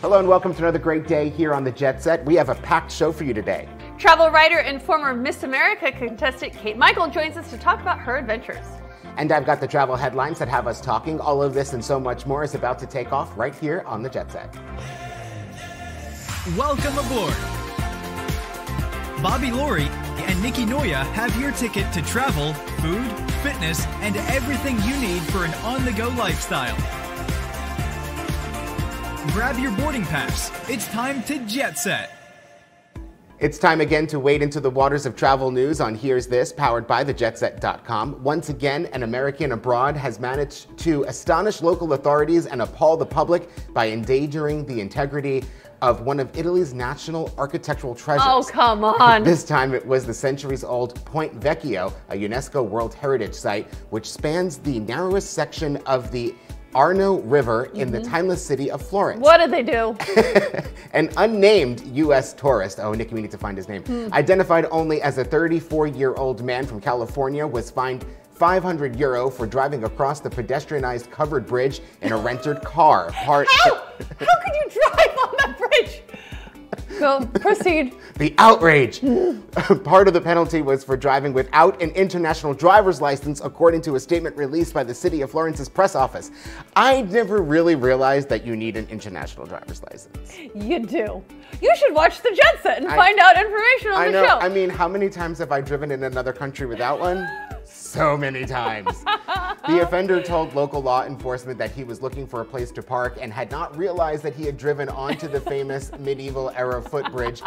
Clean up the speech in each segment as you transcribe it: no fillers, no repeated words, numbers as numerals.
Hello and welcome to another great day here on the Jet Set. We have a packed show for you today. Travel writer and former Miss America contestant Kate Michael joins us to talk about her adventures. And I've got the travel headlines that have us talking. All of this and so much more is about to take off right here on the Jet Set. Welcome aboard. Bobby Laurie and Nikki Noya have your ticket to travel, food, fitness, and everything you need for an on-the-go lifestyle. Grab your boarding pass. It's time to Jet Set. It's time again to wade into the waters of travel news on Here's This, powered by thejetset.com. Once again, an American abroad has managed to astonish local authorities and appall the public by endangering the integrity of one of Italy's national architectural treasures. Oh, come on. This time it was the centuries-old Point Vecchio, a UNESCO World Heritage Site, which spans the narrowest section of the Arno River in the timeless city of Florence. What did they do? An unnamed U.S. tourist, oh, Nikki, we need to find his name, identified only as a 34-year-old man from California, was fined €500 for driving across the pedestrianized covered bridge in a rented car. How could you drive on that bridge? Go, proceed. The outrage. Part of the penalty was for driving without an international driver's license, according to a statement released by the City of Florence's press office. I never really realized that you need an international driver's license. You do. You should watch the Jet Set and find out information on the show. I mean, how many times have I driven in another country without one? So many times. The offender told local law enforcement that he was looking for a place to park and had not realized that he had driven onto the famous medieval era footbridge.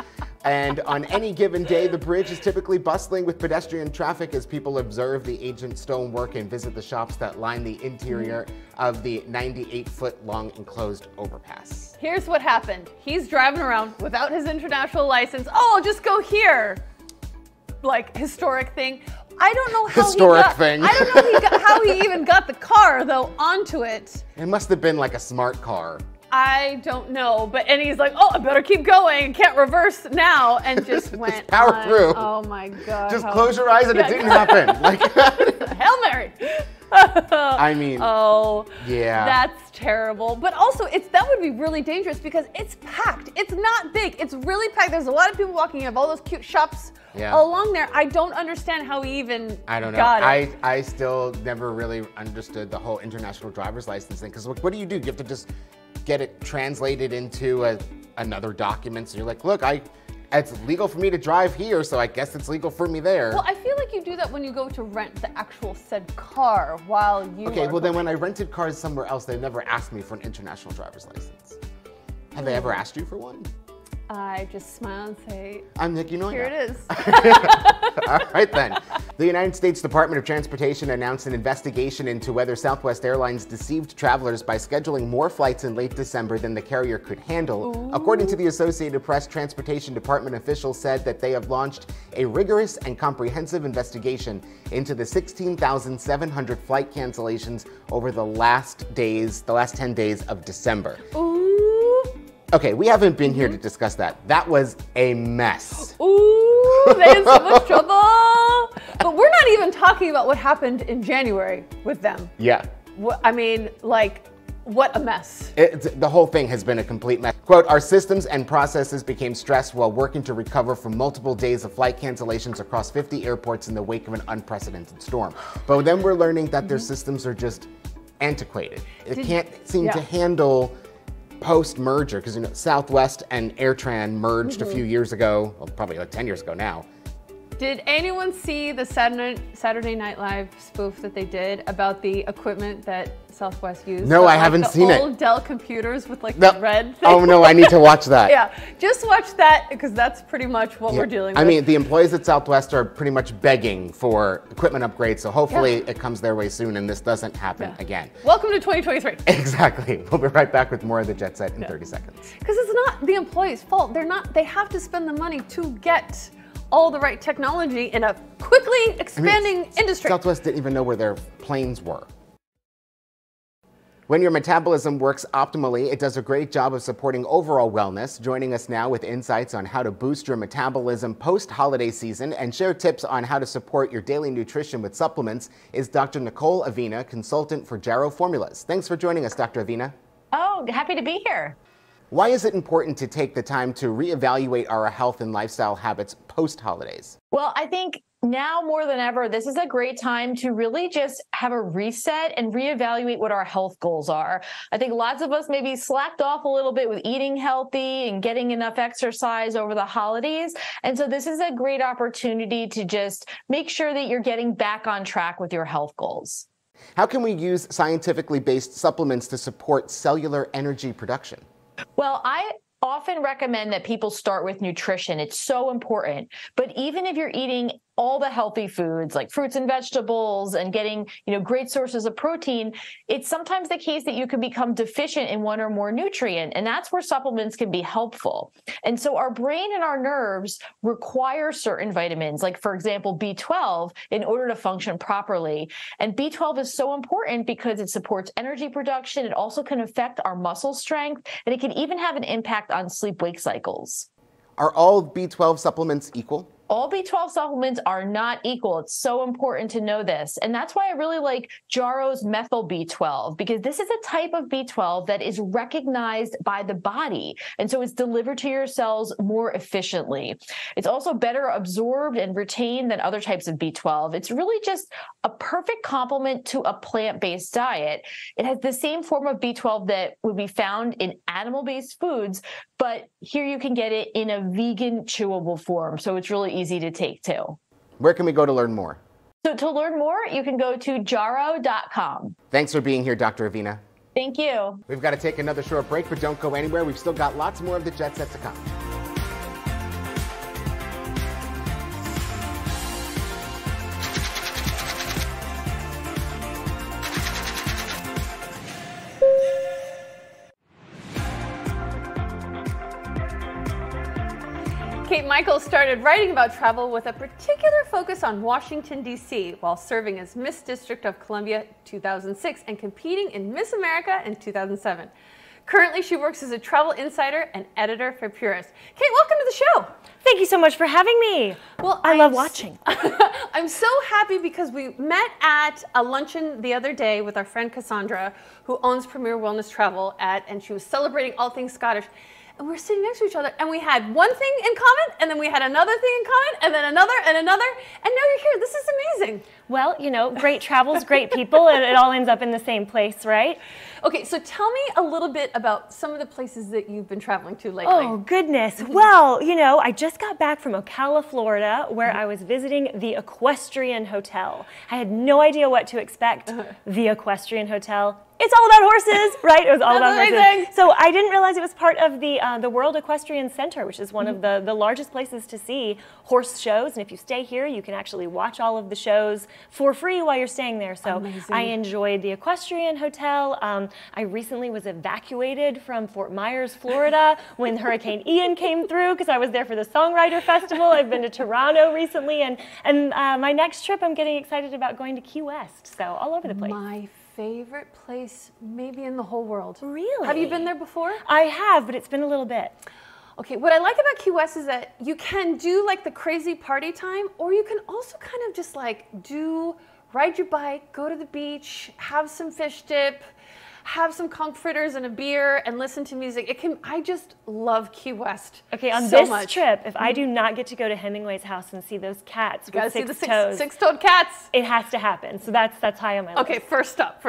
And on any given day, the bridge is typically bustling with pedestrian traffic as people observe the ancient stonework and visit the shops that line the interior of the 98-foot-long enclosed overpass. Here's what happened. He's driving around without his international license. Oh, I'll just go here. Like, historic thing. I don't know how I don't know how he even got the car, though, onto it. It must have been like a smart car. I don't know, and he's like, oh, I better keep going, can't reverse now, and just went power on. through. Oh my God. Just close your eyes and it didn't happen. Like, Hail Mary. I mean, oh, yeah. That's terrible. But also, that would be really dangerous because it's packed. It's not big. It's really packed. There's a lot of people walking. You have all those cute shops along there. I don't understand how he even got it. I still never really understood the whole international driver's license thing. Because what do? You have to just get it translated into another document. So you're like, look, it's legal for me to drive here, so I guess it's legal for me there. Well, I feel like you do that when you go to rent the actual said car while you then when I rented cars somewhere else, they never asked me for an international driver's license. Have they ever asked you for one? I just smile and say, I'm Nikki Noya. Here it is. All right then. The United States Department of Transportation announced an investigation into whether Southwest Airlines deceived travelers by scheduling more flights in late December than the carrier could handle. Ooh. According to the Associated Press, Transportation Department officials said that they have launched a rigorous and comprehensive investigation into the 16,700 flight cancellations over the last 10 days of December. Ooh. Okay, we haven't been here to discuss that. That was a mess. Ooh, they're in so much trouble. But we're not even talking about what happened in January with them. Yeah. I mean, like, what a mess. The whole thing has been a complete mess. Quote, our systems and processes became stressed while working to recover from multiple days of flight cancellations across 50 airports in the wake of an unprecedented storm. But then we're learning that their systems are just antiquated. It can't seem to handle post-merger, because Southwest and AirTran merged a few years ago, well, probably like 10 years ago now. Did anyone see the Saturday Night Live spoof that they did about the equipment that Southwest used? No, I haven't seen it. The old Dell computers with like the red thing. Oh no, I need to watch that. Yeah, just watch that because that's pretty much what we're dealing with. I mean, the employees at Southwest are pretty much begging for equipment upgrades, so hopefully it comes their way soon and this doesn't happen again. Welcome to 2023. Exactly. We'll be right back with more of the Jet Set in 30 seconds. Because it's not the employees' fault. They have to spend the money to get all the right technology in a quickly expanding industry. Southwest didn't even know where their planes were. When your metabolism works optimally, it does a great job of supporting overall wellness. Joining us now with insights on how to boost your metabolism post-holiday season and share tips on how to support your daily nutrition with supplements is Dr. Nicole Avina, consultant for Jarrow Formulas. Thanks for joining us, Dr. Avina. Oh, happy to be here. Why is it important to take the time to reevaluate our health and lifestyle habits post-holidays? Well, I think now more than ever, this is a great time to really just have a reset and reevaluate what our health goals are. I think lots of us maybe slacked off a little bit with eating healthy and getting enough exercise over the holidays. And so this is a great opportunity to just make sure that you're getting back on track with your health goals. How can we use scientifically based supplements to support cellular energy production? Well, I often recommend that people start with nutrition. It's so important. But even if you're eating all the healthy foods like fruits and vegetables and getting, great sources of protein, it's sometimes the case that you can become deficient in one or more nutrient. And that's where supplements can be helpful. And so our brain and our nerves require certain vitamins, like, for example, B12, in order to function properly. And B12 is so important because it supports energy production. It also can affect our muscle strength, and it can even have an impact on sleep-wake cycles. Are all B12 supplements equal? All B12 supplements are not equal. It's so important to know this. And that's why I really like Jarrow's methyl B12, because this is a type of B12 that is recognized by the body. And so it's delivered to your cells more efficiently. It's also better absorbed and retained than other types of B12. It's really just a perfect complement to a plant-based diet. It has the same form of B12 that would be found in animal-based foods, but here you can get it in a vegan chewable form. So it's really easy to take too. Where can we go to learn more? So to learn more, you can go to jarrow.com. Thanks for being here, Dr. Avina. Thank you. We've got to take another short break, but don't go anywhere. We've still got lots more of the Jet Set to come. Kate Michaels started writing about travel with a particular focus on Washington, D.C., while serving as Miss District of Columbia 2006 and competing in Miss America in 2007. Currently, she works as a travel insider and editor for Purist. Kate, welcome to the show. Thank you so much for having me. Well, I love watching. I'm so happy because we met at a luncheon the other day with our friend Cassandra, who owns Premier Wellness Travel, and she was celebrating all things Scottish. And we're sitting next to each other, and we had one thing in common, and then we had another thing in common, and then another, and another, and now you're here. This is amazing. Well, great travels, great people, and it all ends up in the same place, right? Okay, so tell me a little bit about some of the places that you've been traveling to lately. Oh, goodness. Well, I just got back from Ocala, Florida, where I was visiting the Equestrian Hotel. I had no idea what to expect. The Equestrian Hotel. It's all about horses, right? It was all about horses. So I didn't realize it was part of the World Equestrian Center, which is one of the largest places to see horse shows. And if you stay here, you can actually watch all of the shows for free while you're staying there. So amazing. I enjoyed the Equestrian Hotel. I recently was evacuated from Fort Myers, Florida, when Hurricane Ian came through, because I was there for the Songwriter Festival. I've been to Toronto recently, and my next trip, I'm getting excited about going to Key West. So all over the place. My favorite place maybe in the whole world. Really? Have you been there before? I have, but it's been a little bit. Okay, what I like about Key West is that you can do like the crazy party time, or you can also kind of just like ride your bike, go to the beach, have some fish dip, have some conch fritters and a beer, and listen to music. I just love Key West. Okay, on this trip, if I do not get to go to Hemingway's house and see those cats with six toes, six-toed cats, it has to happen. So that's high on my list. Okay, first up.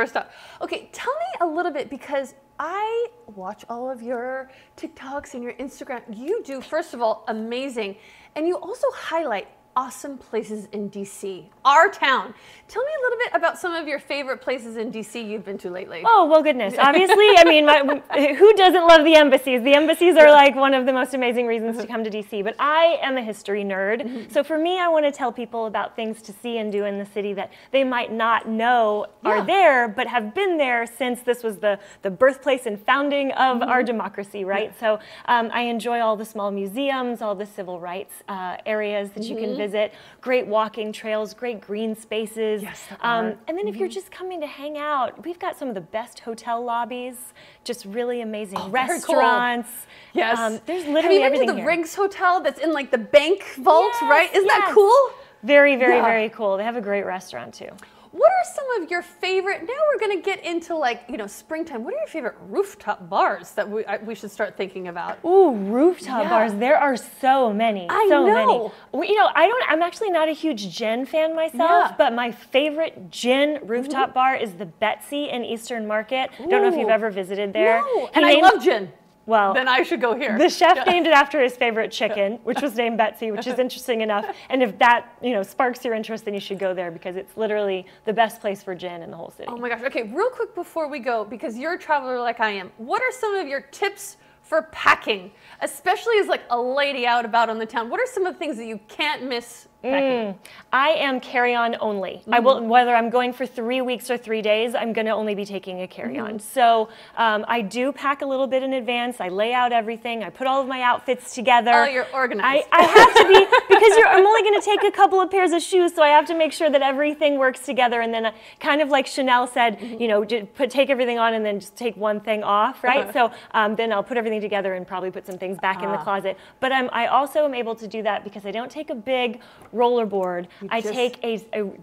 Okay, tell me a little bit, because I watch all of your TikToks and your Instagram. You do, first of all, amazing, and you also highlight awesome places in DC, our town. Tell me a little bit about some of your favorite places in DC you've been to lately. Oh, well, goodness. Obviously, I mean, who doesn't love the embassies? The embassies are like one of the most amazing reasons to come to DC, but I am a history nerd. So for me, I want to tell people about things to see and do in the city that they might not know are there, but have been there since this was the birthplace and founding of our democracy, right? So I enjoy all the small museums, all the civil rights areas that you can visit, great walking trails, great green spaces. Yes, and then if you're just coming to hang out, we've got some of the best hotel lobbies, just really amazing restaurants. Cool. Yes. There's literally everything here. Have you been to the Riggs Hotel that's in like the bank vault, right? Isn't that cool? Very, very, very cool. They have a great restaurant too. What are some of your favorite, now we're going to get into like, springtime. What are your favorite rooftop bars that we should start thinking about? Ooh, rooftop bars. There are so many. I know. Many. Well, I'm actually not a huge gin fan myself, but my favorite gin rooftop bar is the Betsy in Eastern Market. I don't know if you've ever visited there. No, and I love gin. Well, then I should go here. The chef named it after his favorite chicken, which was named Betsy, which is interesting enough. And if that, sparks your interest, then you should go there because it's literally the best place for gin in the whole city. Oh my gosh. Okay, real quick before we go, because you're a traveler like I am, what are some of your tips for packing, especially as like a lady out about on the town? What are some of the things that you can't miss packing? I am carry-on only. I will, whether I'm going for 3 weeks or 3 days, I'm going to only be taking a carry-on. So I do pack a little bit in advance. I lay out everything. I put all of my outfits together. Oh, you're organized. I have to be, because I'm only going to take a couple of pairs of shoes, so I have to make sure that everything works together. And then kind of like Chanel said, take everything on and then just take one thing off, right? So then I'll put everything together and probably put some things back in the closet. But I also am able to do that because I don't take a big rollerboard. I take a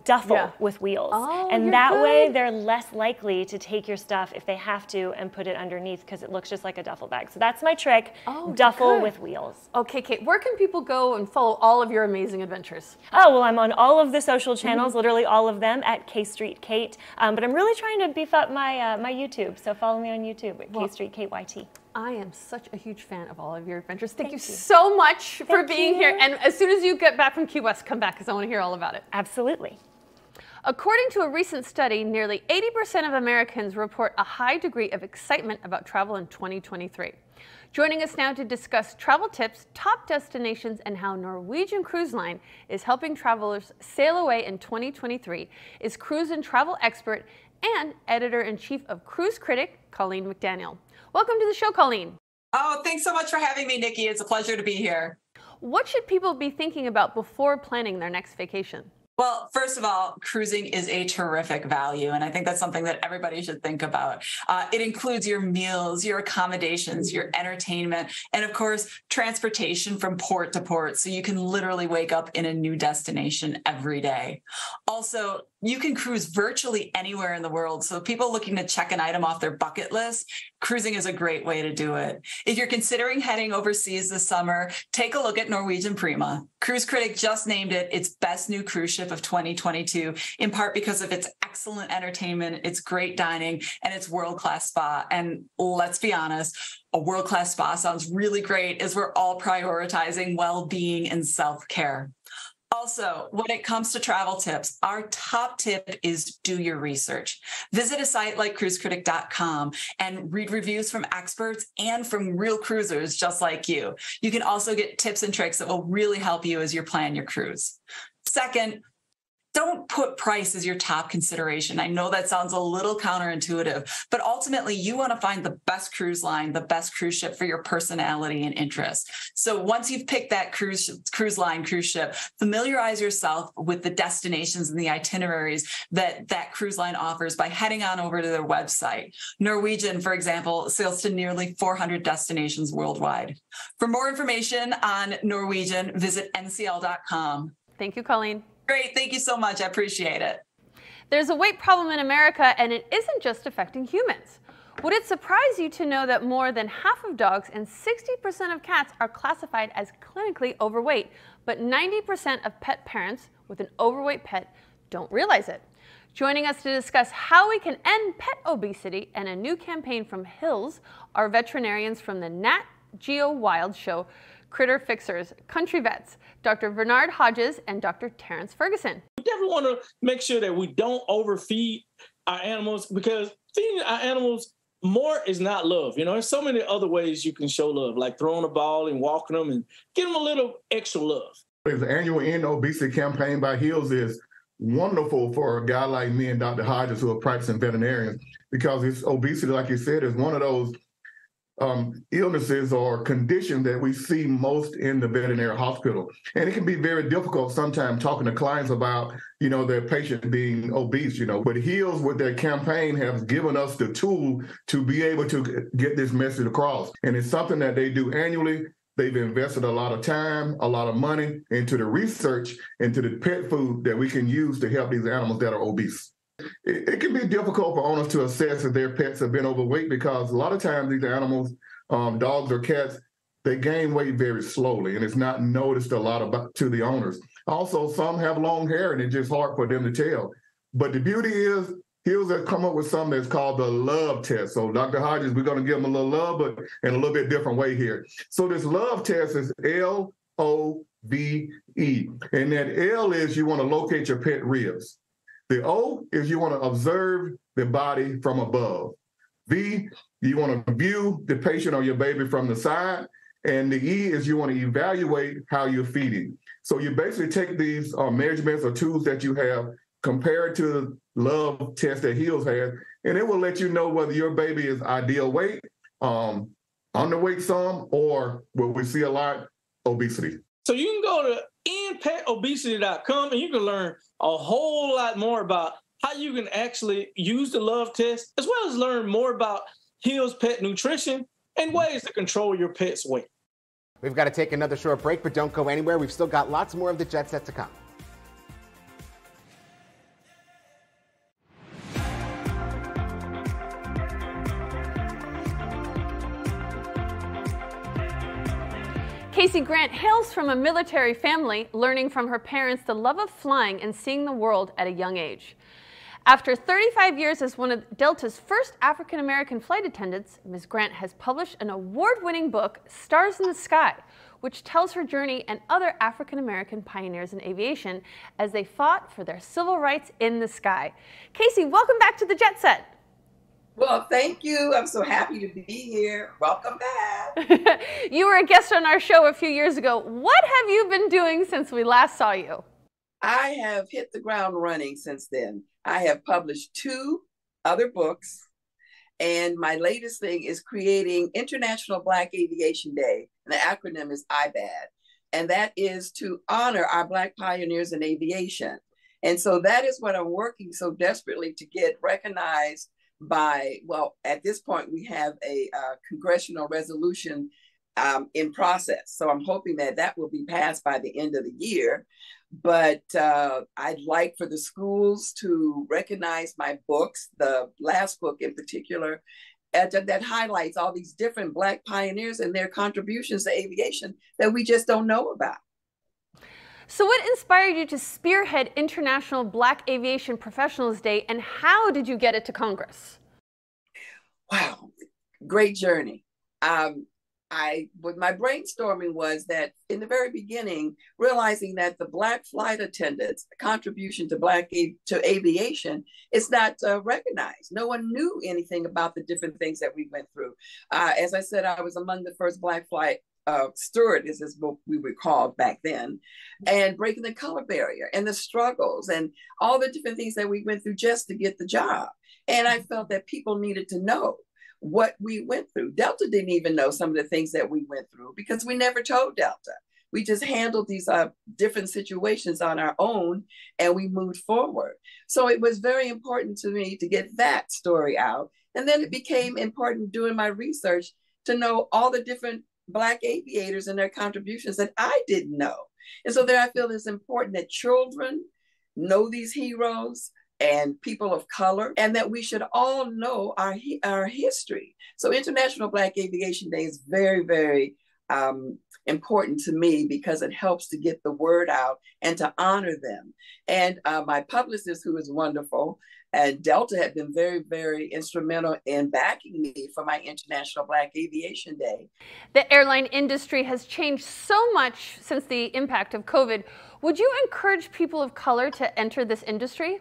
duffel with wheels. And that way they're less likely to take your stuff if they have to and put it underneath because it looks just like a duffel bag. So that's my trick, duffel with wheels. Okay, Kate, where can people go and follow all of your amazing adventures? Oh, well, I'm on all of the social channels, literally all of them at K Street Kate. But I'm really trying to beef up my my YouTube, so follow me on YouTube at K Street Kate YT. I am such a huge fan of all of your adventures. Thank you so much for being here. And as soon as you get back from Key West, come back because I want to hear all about it. Absolutely. According to a recent study, nearly 80% of Americans report a high degree of excitement about travel in 2023. Joining us now to discuss travel tips, top destinations, and how Norwegian Cruise Line is helping travelers sail away in 2023 is cruise and travel expert and editor-in-chief of Cruise Critic, Colleen McDaniel. Welcome to the show, Colleen. Oh, thanks so much for having me, Nikki. It's a pleasure to be here. What should people be thinking about before planning their next vacation? Well, first of all, cruising is a terrific value, and I think that's something that everybody should think about. It includes your meals, your accommodations, your entertainment, and of course, transportation from port to port, so you can literally wake up in a new destination every day. Also, you can cruise virtually anywhere in the world. So people looking to check an item off their bucket list, cruising is a great way to do it. If you're considering heading overseas this summer, take a look at Norwegian Prima. Cruise Critic just named it its best new cruise ship of 2022, in part because of its excellent entertainment, its great dining, and its world-class spa. And let's be honest, a world-class spa sounds really great as we're all prioritizing well-being and self-care. Also, when it comes to travel tips, our top tip is do your research. Visit a site like cruisecritic.com and read reviews from experts and from real cruisers just like you. You can also get tips and tricks that will really help you as you plan your cruise. Second, don't put price as your top consideration. I know that sounds a little counterintuitive, but ultimately you want to find the best cruise line, the best cruise ship for your personality and interest. So once you've picked that cruise line, cruise ship, familiarize yourself with the destinations and the itineraries that cruise line offers by heading on over to their website. Norwegian, for example, sails to nearly 400 destinations worldwide. For more information on Norwegian, visit ncl.com. Thank you, Colleen. Great. Thank you so much. I appreciate it. There's a weight problem in America, and it isn't just affecting humans. Would it surprise you to know that more than half of dogs and 60% of cats are classified as clinically overweight, but 90% of pet parents with an overweight pet don't realize it? Joining us to discuss how we can end pet obesity and a new campaign from Hills are veterinarians from the Nat Geo Wild show, Critter Fixers, country vets, Dr. Bernard Hodges and Dr. Terrence Ferguson. We definitely want to make sure that we don't overfeed our animals, because feeding our animals more is not love. There's so many other ways you can show love, like throwing a ball and walking them and give them a little extra love. The annual End Obesity campaign by Hills is wonderful for a guy like me and Dr. Hodges, who are practicing veterinarians, because it's obesity, like you said, is one of those illnesses or conditions that we see most in the veterinary hospital. And it can be very difficult sometimes talking to clients about, their patient being obese, But Hills, with their campaign, have given us the tool to be able to get this message across. And it's something that they do annually. They've invested a lot of time, a lot of money into the research, into the pet food that we can use to help these animals that are obese. it can be difficult for owners to assess if their pets have been overweight because a lot of times these animals, dogs or cats, they gain weight very slowly and it's not noticed a lot about to the owners. Also, some have long hair and it's just hard for them to tell. But the beauty is, Hills have come up with something that's called the love test. So Dr. Hodges, we're going to give them a little love, but in a little bit different way here. So this love test is LOVE. And that L is you want to locate your pet ribs. The O is you want to observe the body from above. V, you want to view the patient or your baby from the side. And the E is you want to evaluate how you're feeding. So you basically take these measurements or tools that you have, compare it to the love test that Hills has, and it will let you know whether your baby is ideal weight, underweight some, or what we see a lot, obesity. So you can go to endpetobesity.com and you can learn a whole lot more about how you can actually use the love test, as well as learn more about Hills Pet Nutrition and ways to control your pet's weight. We've got to take another short break, but don't go anywhere. We've still got lots more of the Jet Set to come. Casey Grant hails from a military family, learning from her parents the love of flying and seeing the world at a young age. After 35 years as one of Delta's first African-American flight attendants, Ms. Grant has published an award-winning book, Stars in the Sky, which tells her journey and other African-American pioneers in aviation as they fought for their civil rights in the sky. Casey, welcome back to the Jet Set. Well, thank you. I'm so happy to be here. Welcome back. You were a guest on our show a few years ago. What have you been doing since we last saw you? I have hit the ground running since then. I have published 2 other books, and my latest thing is creating International Black Aviation Day, and the acronym is IBAD, and that is to honor our Black pioneers in aviation. And so that is what I'm working so desperately to get recognized by, well, at this point, we have a congressional resolution in process. So I'm hoping that that will be passed by the end of the year. But I'd like for the schools to recognize my books, the last book in particular, that highlights all these different Black pioneers and their contributions to aviation that we just don't know about. So what inspired you to spearhead International Black Aviation Professionals Day, and how did you get it to Congress? Wow, great journey. What my brainstorming was that in the very beginning, realizing that the Black flight attendants' contribution to aviation is not recognized. No one knew anything about the different things that we went through. As I said, I was among the first Black flight stewardess, as we were called back then, and breaking the color barrier and the struggles and all the different things that we went through just to get the job. And I felt that people needed to know what we went through. Delta didn't even know some of the things that we went through because we never told Delta. We just handled these different situations on our own and we moved forward. So it was very important to me to get that story out. And then it became important doing my research to know all the different Black aviators and their contributions that I didn't know. And so there I feel it's important that children know these heroes and people of color, and that we should all know our history. So International Black Aviation Day is very, very important to me because it helps to get the word out and to honor them. And my publicist, who is wonderful, and Delta had been very, very instrumental in backing me for my International Black Aviation Day. The airline industry has changed so much since the impact of COVID. Would you encourage people of color to enter this industry?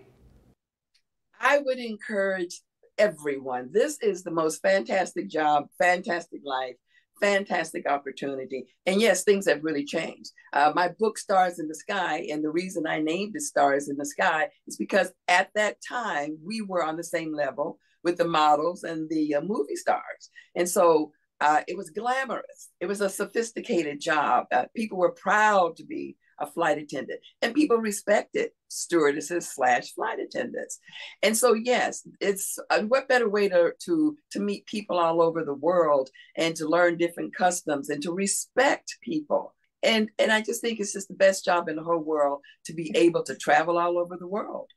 I would encourage everyone. This is the most fantastic job, fantastic life, fantastic opportunity. And yes, things have really changed. My book, Stars in the Sky, and the reason I named it Stars in the Sky is because at that time, we were on the same level with the models and the movie stars. And so it was glamorous. It was a sophisticated job. People were proud to be a flight attendant, and people respected stewardesses / flight attendants. And so, yes, it's what better way to meet people all over the world and to learn different customs and to respect people. And I just think it's just the best job in the whole world to be able to travel all over the world.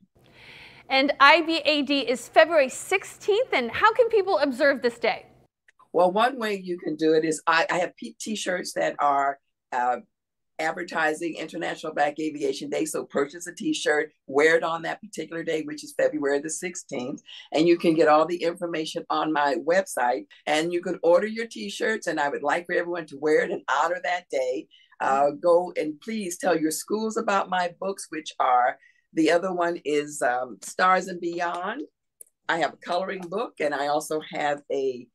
And IBAD is February 16th. And how can people observe this day? Well, one way you can do it is I have t-shirts that are advertising International Black Aviation Day. So purchase a t-shirt, wear it on that particular day, which is February the 16th. And you can get all the information on my website, and you can order your t-shirts. And I would like for everyone to wear it and honor that day. Go and please tell your schools about my books, which are, the other one is Stars and Beyond. I have a coloring book, and I also have a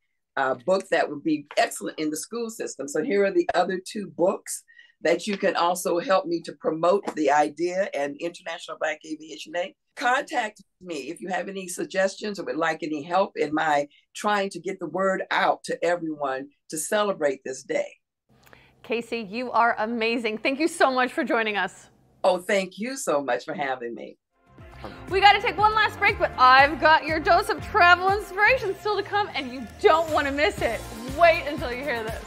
book that would be excellent in the school system. So here are the other two books that you can also help me to promote the idea and International Black Aviation Day. Contact me if you have any suggestions or would like any help in my trying to get the word out to everyone to celebrate this day. Casey, you are amazing. Thank you so much for joining us. Oh, thank you so much for having me. We got to take one last break, but I've got your dose of travel inspiration still to come, and you don't want to miss it. Wait until you hear this.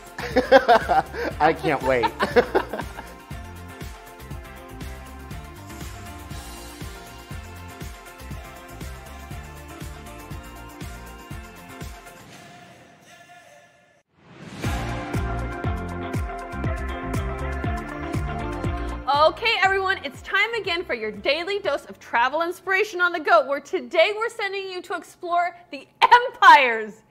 I can't wait. Okay, everyone, it's time again for your daily dose of travel inspiration on the go, where today we're sending you to explore the empires,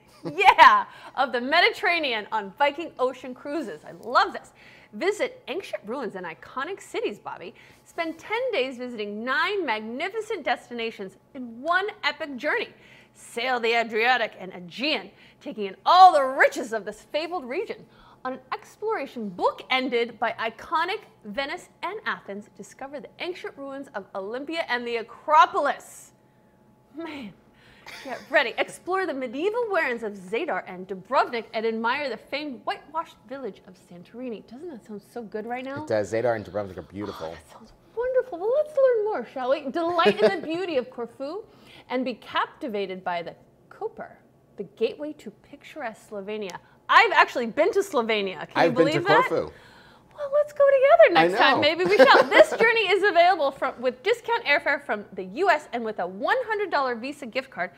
of the Mediterranean on Viking Ocean cruises. I love this. Visit ancient ruins and iconic cities, Bobby. Spend 10 days visiting 9 magnificent destinations in one epic journey. Sail the Adriatic and Aegean, taking in all the riches of this fabled region. On an exploration bookended by iconic Venice and Athens, discover the ancient ruins of Olympia and the Acropolis. Man, get ready. Explore the medieval ruins of Zadar and Dubrovnik and admire the famed whitewashed village of Santorini. Doesn't that sound so good right now? It does. Zadar and Dubrovnik are beautiful. Oh, that sounds wonderful. Well, let's learn more, shall we? Delight in the beauty of Corfu and be captivated by the Koper, the gateway to picturesque Slovenia. I've actually been to Slovenia. Can you believe that? I've been to Corfu. Well, let's go together next time. Maybe we shall. This journey is available with discount airfare from the U.S. and with a $100 Visa gift card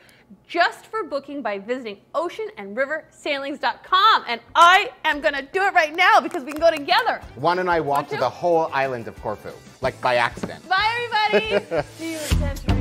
just for booking by visiting oceanandriversailings.com. And I am going to do it right now because we can go together. Juan and I walked to the whole island of Corfu, like by accident. Bye, everybody. See you in Santorini.